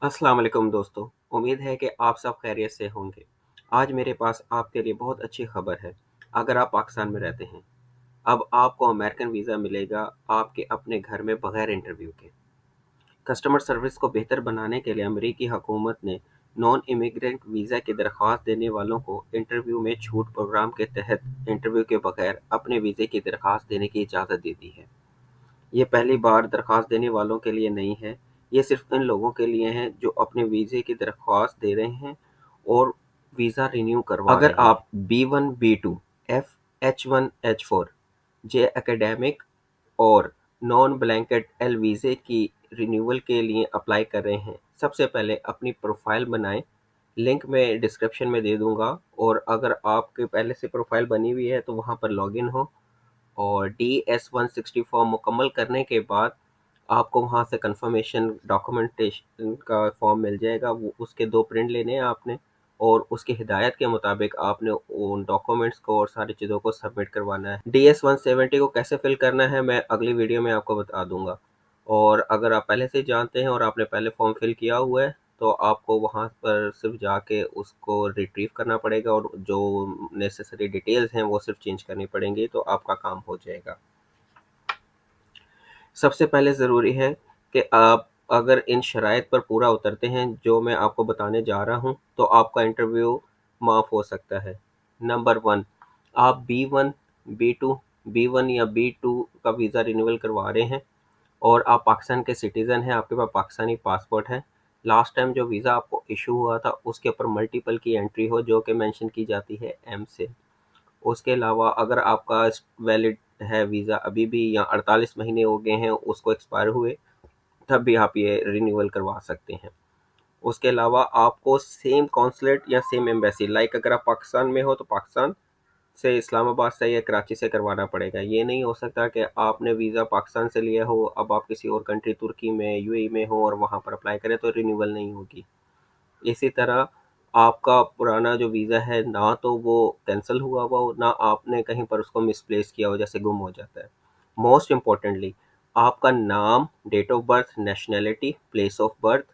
अस्सलाम वालेकुम दोस्तों। उम्मीद है कि आप सब खैरियत से होंगे। आज मेरे पास आपके लिए बहुत अच्छी खबर है। अगर आप पाकिस्तान में रहते हैं, अब आपको अमेरिकन वीज़ा मिलेगा आपके अपने घर में बगैर इंटरव्यू के। कस्टमर सर्विस को बेहतर बनाने के लिए अमेरिकी हुकूमत ने नॉन इमिग्रेंट वीज़ा की दरख्वास्त देने वालों को इंटरव्यू में छूट प्रोग्राम के तहत इंटरव्यू के बगैर अपने वीज़े की दरख्वास्त देने की इजाज़त दे दी है। ये पहली बार दरख्वास्त देने वालों के लिए नहीं है, ये सिर्फ उन लोगों के लिए है जो अपने वीज़े की दरख्वास्त दे रहे हैं और वीज़ा रिन्यू करवा अगर रहे हैं। आप B1, B2, F, H1, H4, जे एकेडमिक और नॉन ब्लैंकेट एल वीज़े की रिन्यूअल के लिए अप्लाई कर रहे हैं, सबसे पहले अपनी प्रोफाइल बनाएं। लिंक मैं डिस्क्रिप्शन में दे दूंगा और अगर आपके पहले से प्रोफाइल बनी हुई है तो वहां पर लॉगिन हो और DS-160 फॉर्म मुकम्मल करने के बाद आपको वहाँ से कंफर्मेशन डॉक्यूमेंटेशन का फॉर्म मिल जाएगा। वो उसके 2 प्रिंट लेने हैं आपने और उसकी हिदायत के मुताबिक आपने उन डॉक्यूमेंट्स को और सारी चीज़ों को सबमिट करवाना है। DS-170 को कैसे फिल करना है मैं अगली वीडियो में आपको बता दूंगा। और अगर आप पहले से जानते हैं और आपने पहले फॉर्म फिल किया हुआ है तो आपको वहाँ पर सिर्फ जाके उसको रिट्रीव करना पड़ेगा और जो नेसेसरी डिटेल्स हैं वो सिर्फ चेंज करनी पड़ेंगी तो आपका काम हो जाएगा। सबसे पहले ज़रूरी है कि आप अगर इन शराइत पर पूरा उतरते हैं जो मैं आपको बताने जा रहा हूँ तो आपका इंटरव्यू माफ़ हो सकता है। नंबर 1, आप B1, B2, B1 या B2 का वीज़ा रिन्यूअल करवा रहे हैं और आप पाकिस्तान के सिटीज़न हैं, आपके पास पाकिस्तानी पासपोर्ट है। लास्ट टाइम जो वीज़ा आपको इशू हुआ था उसके ऊपर मल्टीपल की एंट्री हो जो कि मेंशन की जाती है M से। उसके अलावा अगर आपका वैलिड है वीज़ा अभी भी या 48 महीने हो गए हैं उसको एक्सपायर हुए, तब भी आप ये रिन्यूअल करवा सकते हैं। उसके अलावा आपको सेम कॉन्सुलेट या सेम एम्बेसी लाइक अगर आप पाकिस्तान में हो तो पाकिस्तान से इस्लामाबाद से या कराची से करवाना पड़ेगा। ये नहीं हो सकता कि आपने वीज़ा पाकिस्तान से लिया हो, अब आप किसी और कंट्री तुर्की में, यूएई में हो और वहाँ पर अप्लाई करें तो रिन्यूअल नहीं होगी। इसी तरह आपका पुराना जो वीज़ा है ना तो वो कैंसिल हुआ हुआ हो, ना आपने कहीं पर उसको मिसप्लेस किया हो जैसे गुम हो जाता है। मोस्ट इम्पोर्टेंटली आपका नाम, date of birth, nationality, place of birth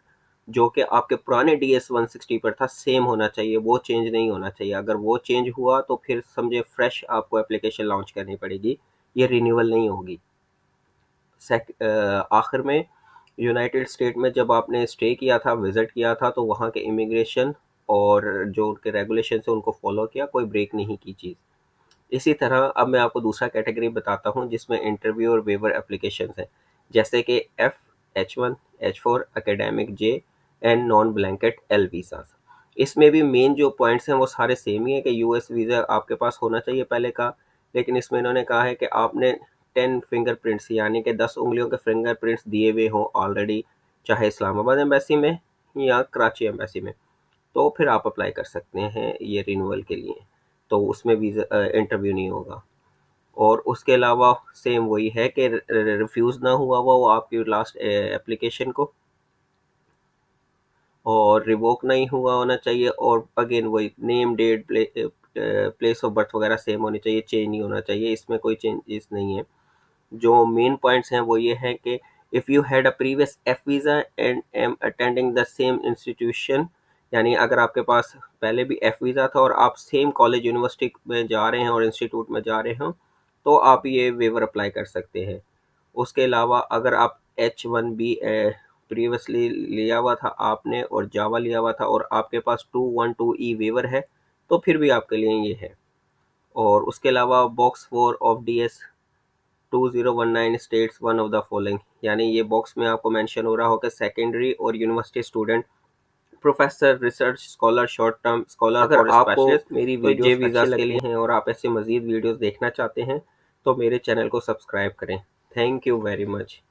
जो कि आपके पुराने DS-160 पर था सेम होना चाहिए, वो चेंज नहीं होना चाहिए। अगर वो चेंज हुआ तो फिर समझे फ्रेश आपको एप्लीकेशन लॉन्च करनी पड़ेगी, ये रिन्यूअल नहीं होगी। आखिर में यूनाइटेड स्टेट में जब आपने स्टे किया था, विज़िट किया था तो वहाँ के इमिग्रेशन और जो उनके रेगुलेशन है उनको फॉलो किया, कोई ब्रेक नहीं की चीज़। इसी तरह अब मैं आपको दूसरा कैटेगरी बताता हूँ जिसमें इंटरव्यू और वेवर एप्लीकेशन हैं, जैसे कि F, H1, H4, academic J and non blanket L visas. इसमें भी मेन जो पॉइंट्स हैं वो सारे सेम ही है कि US वीज़ा आपके पास होना चाहिए पहले का, लेकिन इसमें इन्होंने कहा है कि आपने 10 फिंगरप्रिंट्स यानी कि 10 उंगलियों के फिंगरप्रिंट्स दिए हुए हों ऑलरेडी, चाहे इस्लामाबाद एम्बेसी में या कराची एम्बेसी में, तो फिर आप अप्लाई कर सकते हैं ये रिन्यूअल के लिए। तो उसमें वीज़ा इंटरव्यू नहीं होगा। और उसके अलावा सेम वही है कि रिफ्यूज़ ना हुआ हुआ वो आपकी लास्ट एप्लीकेशन को और रिवोक नहीं हुआ होना चाहिए और अगेन वही name, date, place of birth वगैरह सेम होनी चाहिए, चेंज नहीं होना चाहिए, इसमें कोई चेंजेस नहीं है। जो मेन पॉइंट्स हैं वो ये हैं कि if you had a previous F visa and am attending the same institution, यानी अगर आपके पास पहले भी एफ वीज़ा था और आप सेम कॉलेज यूनिवर्सिटी में जा रहे हैं और इंस्टीट्यूट में जा रहे हो तो आप ये वेवर अप्लाई कर सकते हैं। उसके अलावा अगर आप H1B प्रीवियसली लिया हुआ था आपने और जावा लिया हुआ था और आपके पास 212E वेवर है तो फिर भी आपके लिए ये है। और उसके अलावा box 4 of DS-2019 states one of the following, यानी ये बॉक्स में आपको मेंशन हो रहा होगा सेकेंडरी और university student, professor, research scholar, short term scholar अगर और आपको स्पेशलिस्ट मेरी तो वीडियोस अच्छी वीज़ा के लिए हैं और आप ऐसे मज़ीद वीडियोस देखना चाहते हैं तो मेरे चैनल को सब्सक्राइब करें। Thank you very much.